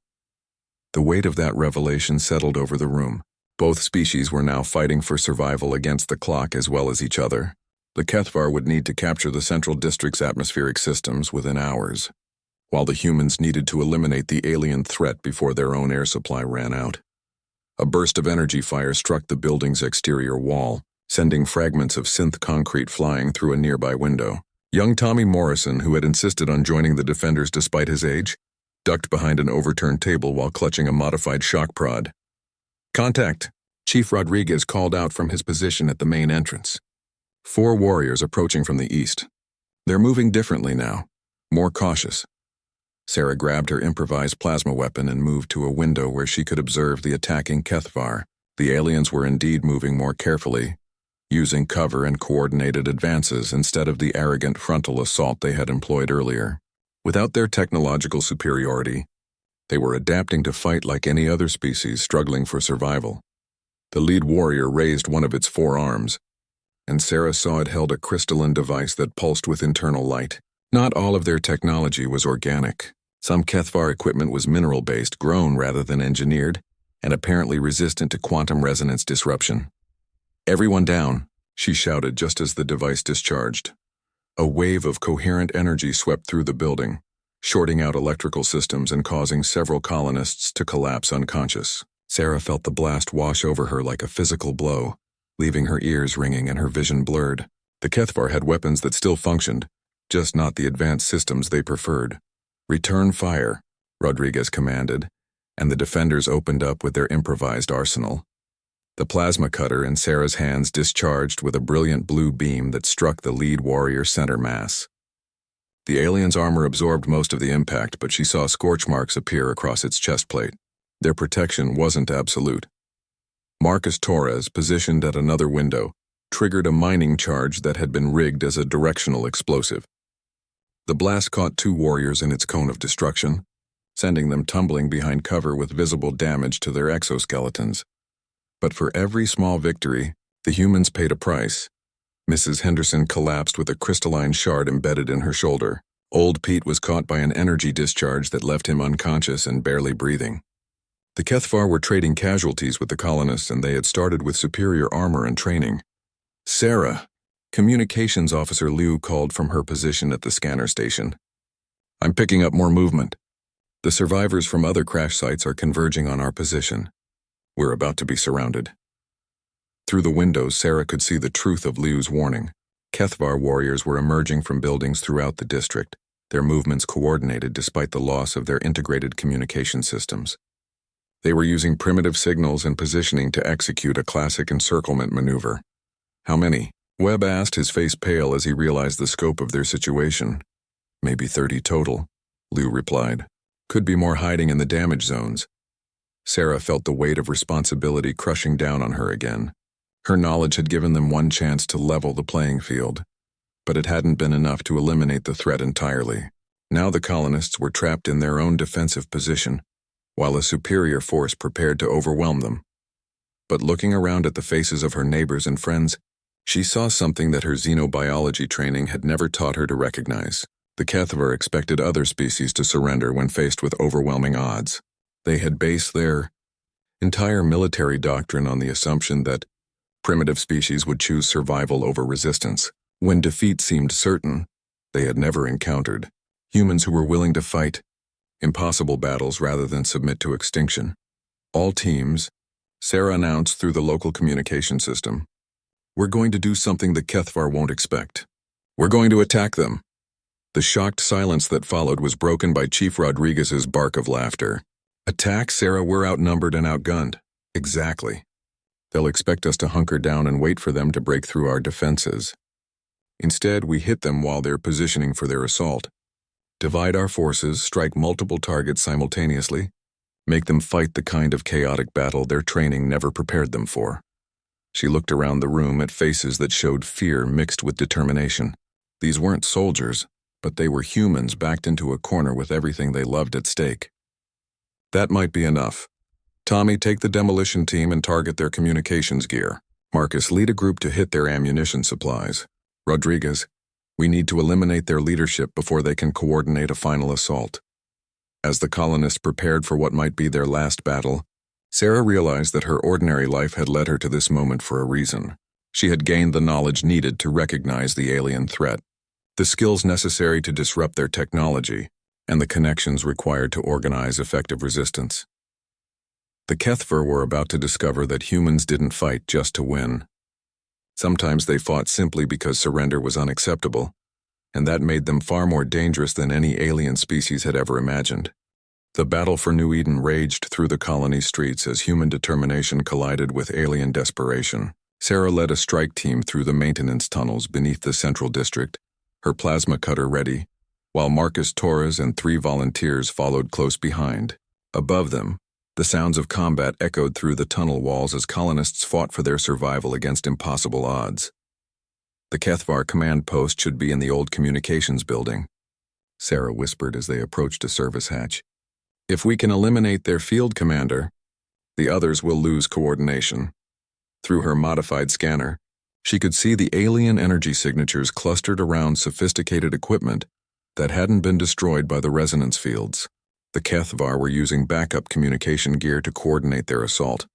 The weight of that revelation settled over the room. Both species were now fighting for survival against the clock as well as each other. The Kethvar would need to capture the Central District's atmospheric systems within hours. while the humans needed to eliminate the alien threat before their own air supply ran out. A burst of energy fire struck the building's exterior wall, sending fragments of synth concrete flying through a nearby window. Young Tommy Morrison, who had insisted on joining the defenders despite his age, ducked behind an overturned table while clutching a modified shock prod. "Contact!" Chief Rodriguez called out from his position at the main entrance. 4 warriors approaching from the east. They're moving differently now, more cautious. Sarah grabbed her improvised plasma weapon and moved to a window where she could observe the attacking Kethvar. The aliens were indeed moving more carefully, using cover and coordinated advances instead of the arrogant frontal assault they had employed earlier. Without their technological superiority, they were adapting to fight like any other species struggling for survival. The lead warrior raised one of its 4 arms, and Sarah saw it held a crystalline device that pulsed with internal light. Not all of their technology was organic. Some Kethvar equipment was mineral-based, grown rather than engineered, and apparently resistant to quantum resonance disruption. "Everyone down," she shouted just as the device discharged. A wave of coherent energy swept through the building, shorting out electrical systems and causing several colonists to collapse unconscious. Sarah felt the blast wash over her like a physical blow, leaving her ears ringing and her vision blurred. The Kethvar had weapons that still functioned, just not the advanced systems they preferred. "Return fire," Rodriguez commanded, and the defenders opened up with their improvised arsenal. The plasma cutter in Sarah's hands discharged with a brilliant blue beam that struck the lead warrior center mass. The alien's armor absorbed most of the impact, but she saw scorch marks appear across its chest plate. Their protection wasn't absolute. Marcus Torres, positioned at another window, triggered a mining charge that had been rigged as a directional explosive. The blast caught 2 warriors in its cone of destruction, sending them tumbling behind cover with visible damage to their exoskeletons. But for every small victory, the humans paid a price. Mrs. Henderson collapsed with a crystalline shard embedded in her shoulder. Old Pete was caught by an energy discharge that left him unconscious and barely breathing. The Kethvar were trading casualties with the colonists, and they had started with superior armor and training. "Sarah," Communications Officer Liu called from her position at the scanner station. "I'm picking up more movement. The survivors from other crash sites are converging on our position. We're about to be surrounded." Through the windows, Sarah could see the truth of Liu's warning. Kethvar warriors were emerging from buildings throughout the district, their movements coordinated despite the loss of their integrated communication systems. They were using primitive signals and positioning to execute a classic encirclement maneuver. "How many?" Webb asked, his face pale as he realized the scope of their situation. "Maybe 30 total," Liu replied. "Could be more hiding in the damage zones." Sarah felt the weight of responsibility crushing down on her again. Her knowledge had given them one chance to level the playing field, but it hadn't been enough to eliminate the threat entirely. Now the colonists were trapped in their own defensive position, while a superior force prepared to overwhelm them. But looking around at the faces of her neighbors and friends, she saw something that her xenobiology training had never taught her to recognize. The Kethvar expected other species to surrender when faced with overwhelming odds. They had based their entire military doctrine on the assumption that primitive species would choose survival over resistance. When defeat seemed certain, they had never encountered humans who were willing to fight impossible battles rather than submit to extinction. "All teams," Sarah announced through the local communication system, "we're going to do something the Kethvar won't expect. We're going to attack them." The shocked silence that followed was broken by Chief Rodriguez's bark of laughter. "Attack, Sarah? We're outnumbered and outgunned." "Exactly. They'll expect us to hunker down and wait for them to break through our defenses. Instead, we hit them while they're positioning for their assault. Divide our forces, strike multiple targets simultaneously, make them fight the kind of chaotic battle their training never prepared them for." She looked around the room at faces that showed fear mixed with determination. These weren't soldiers, but they were humans backed into a corner with everything they loved at stake. "That might be enough. Tommy, take the demolition team and target their communications gear. Marcus, lead a group to hit their ammunition supplies. Rodriguez, we need to eliminate their leadership before they can coordinate a final assault." As the colonists prepared for what might be their last battle, Sarah realized that her ordinary life had led her to this moment for a reason. She had gained the knowledge needed to recognize the alien threat, the skills necessary to disrupt their technology, and the connections required to organize effective resistance. The Kethvar were about to discover that humans didn't fight just to win. Sometimes they fought simply because surrender was unacceptable, and that made them far more dangerous than any alien species had ever imagined. The battle for New Eden raged through the colony streets as human determination collided with alien desperation. Sarah led a strike team through the maintenance tunnels beneath the central district, her plasma cutter ready, while Marcus Torres and 3 volunteers followed close behind. Above them, the sounds of combat echoed through the tunnel walls as colonists fought for their survival against impossible odds. The Kethvar command post should be in the old communications building, Sarah whispered as they approached a service hatch. If we can eliminate their field commander, the others will lose coordination. Through her modified scanner, she could see the alien energy signatures clustered around sophisticated equipment that hadn't been destroyed by the resonance fields. The Kethvar were using backup communication gear to coordinate their assault,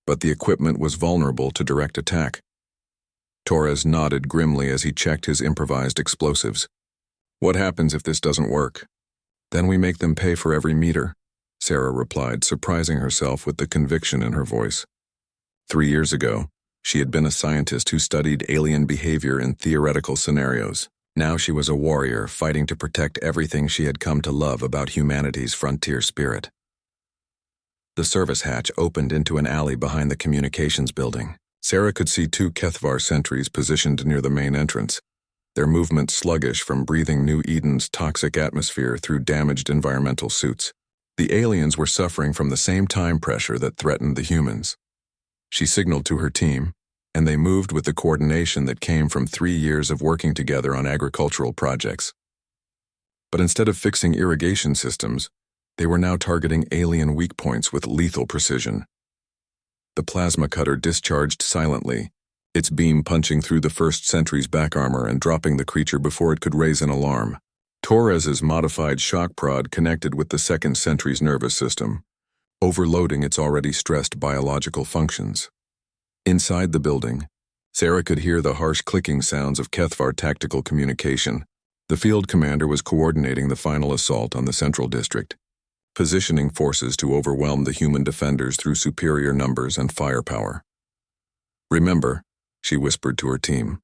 but the equipment was vulnerable to direct attack. Torres nodded grimly as he checked his improvised explosives. What happens if this doesn't work? Then we make them pay for every meter, Sarah replied, surprising herself with the conviction in her voice. 3 years ago, she had been a scientist who studied alien behavior in theoretical scenarios. Now she was a warrior fighting to protect everything she had come to love about humanity's frontier spirit. The service hatch opened into an alley behind the communications building. Sarah could see 2 Kethvar sentries positioned near the main entrance, their movement sluggish from breathing New Eden's toxic atmosphere through damaged environmental suits. The aliens were suffering from the same time pressure that threatened the humans. She signaled to her team, and they moved with the coordination that came from 3 years of working together on agricultural projects. But instead of fixing irrigation systems, they were now targeting alien weak points with lethal precision. The plasma cutter discharged silently, its beam punching through the first sentry's back armor and dropping the creature before it could raise an alarm. Torres's modified shock prod connected with the second sentry's nervous system, overloading its already stressed biological functions. Inside the building, Sarah could hear the harsh clicking sounds of Kethvar tactical communication. The field commander was coordinating the final assault on the central district, positioning forces to overwhelm the human defenders through superior numbers and firepower. Remember, she whispered to her team,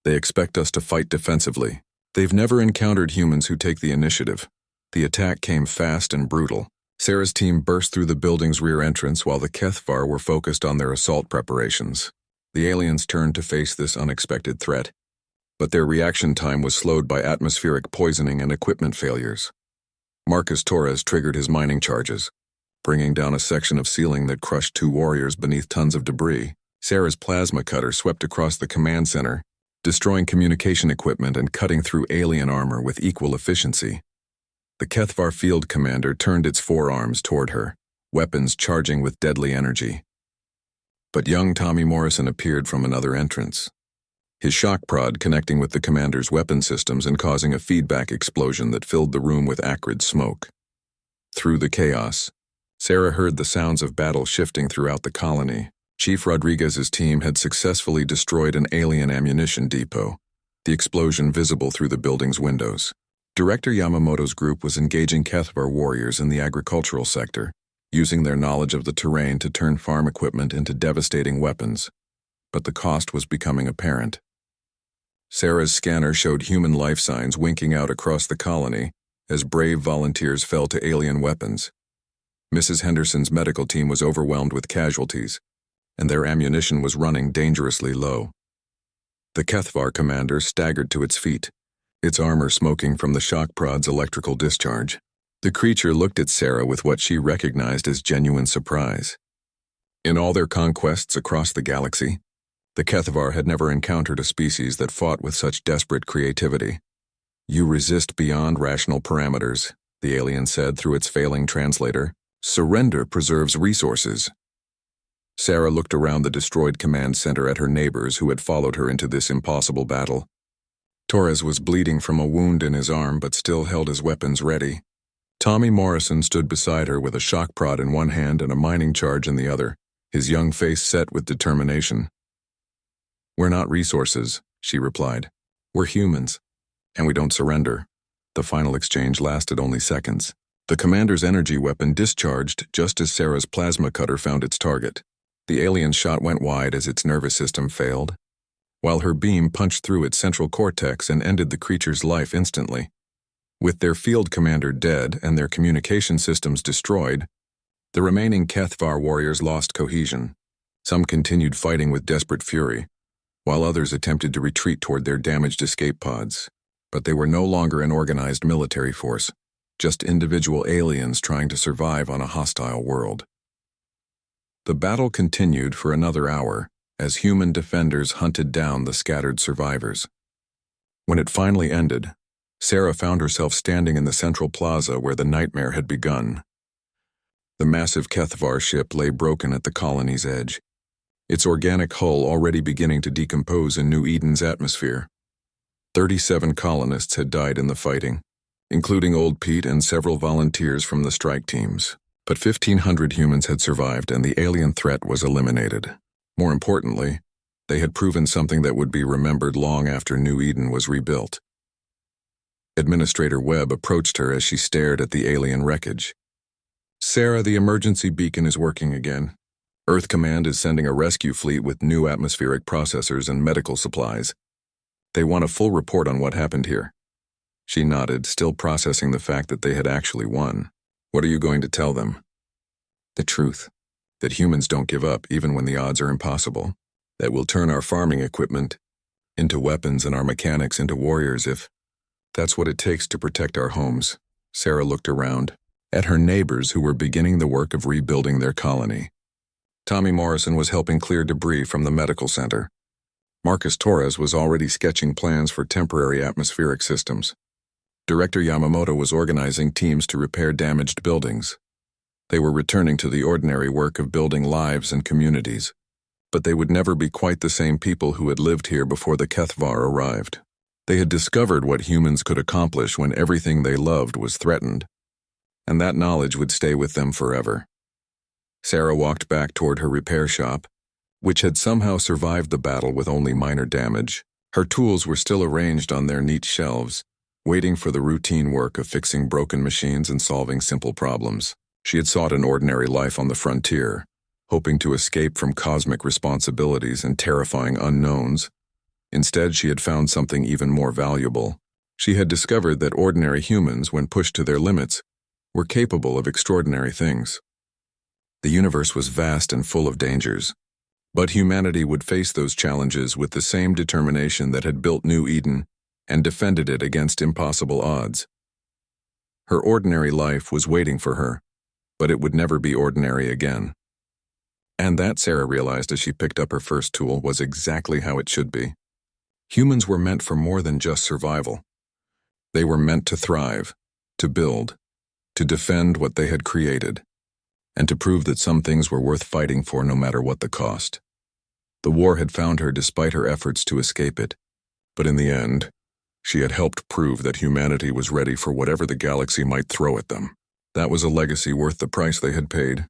they expect us to fight defensively. They've never encountered humans who take the initiative. The attack came fast and brutal. Sarah's team burst through the building's rear entrance while the Kethvar were focused on their assault preparations. The aliens turned to face this unexpected threat, but their reaction time was slowed by atmospheric poisoning and equipment failures. Marcus Torres triggered his mining charges, bringing down a section of ceiling that crushed 2 warriors beneath tons of debris. Sarah's plasma cutter swept across the command center, destroying communication equipment and cutting through alien armor with equal efficiency. The Kethvar field commander turned its forearms toward her, weapons charging with deadly energy. But young Tommy Morrison appeared from another entrance, his shock prod connecting with the commander's weapon systems and causing a feedback explosion that filled the room with acrid smoke. Through the chaos, Sarah heard the sounds of battle shifting throughout the colony. Chief Rodriguez's team had successfully destroyed an alien ammunition depot, the explosion visible through the building's windows. Director Yamamoto's group was engaging Kethvar warriors in the agricultural sector, using their knowledge of the terrain to turn farm equipment into devastating weapons. But the cost was becoming apparent. Sarah's scanner showed human life signs winking out across the colony as brave volunteers fell to alien weapons. Mrs. Henderson's medical team was overwhelmed with casualties, and their ammunition was running dangerously low. The Kethvar commander staggered to its feet, its armor smoking from the shock prod's electrical discharge. The creature looked at Sarah with what she recognized as genuine surprise. In all their conquests across the galaxy, the Kethvar had never encountered a species that fought with such desperate creativity. You resist beyond rational parameters, the alien said through its failing translator. Surrender preserves resources. Sarah looked around the destroyed command center at her neighbors who had followed her into this impossible battle. Torres was bleeding from a wound in his arm but still held his weapons ready. Tommy Morrison stood beside her with a shock prod in one hand and a mining charge in the other, his young face set with determination. We're not resources, she replied. We're humans, and we don't surrender. The final exchange lasted only seconds. The commander's energy weapon discharged just as Sarah's plasma cutter found its target. The alien's shot went wide as its nervous system failed, while her beam punched through its central cortex and ended the creature's life instantly. With their field commander dead and their communication systems destroyed, the remaining Kethvar warriors lost cohesion. Some continued fighting with desperate fury, while others attempted to retreat toward their damaged escape pods. But they were no longer an organized military force, just individual aliens trying to survive on a hostile world. The battle continued for another hour as human defenders hunted down the scattered survivors. When it finally ended, Sarah found herself standing in the central plaza where the nightmare had begun. The massive Kethvar ship lay broken at the colony's edge, its organic hull already beginning to decompose in New Eden's atmosphere. 37 colonists had died in the fighting, including Old Pete and several volunteers from the strike teams. But 1,500 humans had survived and the alien threat was eliminated. More importantly, they had proven something that would be remembered long after New Eden was rebuilt. Administrator Webb approached her as she stared at the alien wreckage. "Sarah, the emergency beacon is working again. Earth Command is sending a rescue fleet with new atmospheric processors and medical supplies. They want a full report on what happened here." She nodded, still processing the fact that they had actually won. "What are you going to tell them?" "The truth. That humans don't give up even when the odds are impossible. That we'll turn our farming equipment into weapons and our mechanics into warriors if that's what it takes to protect our homes." Sarah looked around at her neighbors who were beginning the work of rebuilding their colony. Tommy Morrison was helping clear debris from the medical center. Marcus Torres was already sketching plans for temporary atmospheric systems. Director Yamamoto was organizing teams to repair damaged buildings. They were returning to the ordinary work of building lives and communities. But they would never be quite the same people who had lived here before the Kethvar arrived. They had discovered what humans could accomplish when everything they loved was threatened, and that knowledge would stay with them forever. Sarah walked back toward her repair shop, which had somehow survived the battle with only minor damage. Her tools were still arranged on their neat shelves, waiting for the routine work of fixing broken machines and solving simple problems. She had sought an ordinary life on the frontier, hoping to escape from cosmic responsibilities and terrifying unknowns. Instead, she had found something even more valuable. She had discovered that ordinary humans, when pushed to their limits, were capable of extraordinary things. The universe was vast and full of dangers, but humanity would face those challenges with the same determination that had built New Eden and defended it against impossible odds. Her ordinary life was waiting for her, but it would never be ordinary again. And that, Sarah realized as she picked up her first tool, was exactly how it should be. Humans were meant for more than just survival. They were meant to thrive, to build, to defend what they had created, and to prove that some things were worth fighting for no matter what the cost. The war had found her despite her efforts to escape it, but in the end, she had helped prove that humanity was ready for whatever the galaxy might throw at them. That was a legacy worth the price they had paid.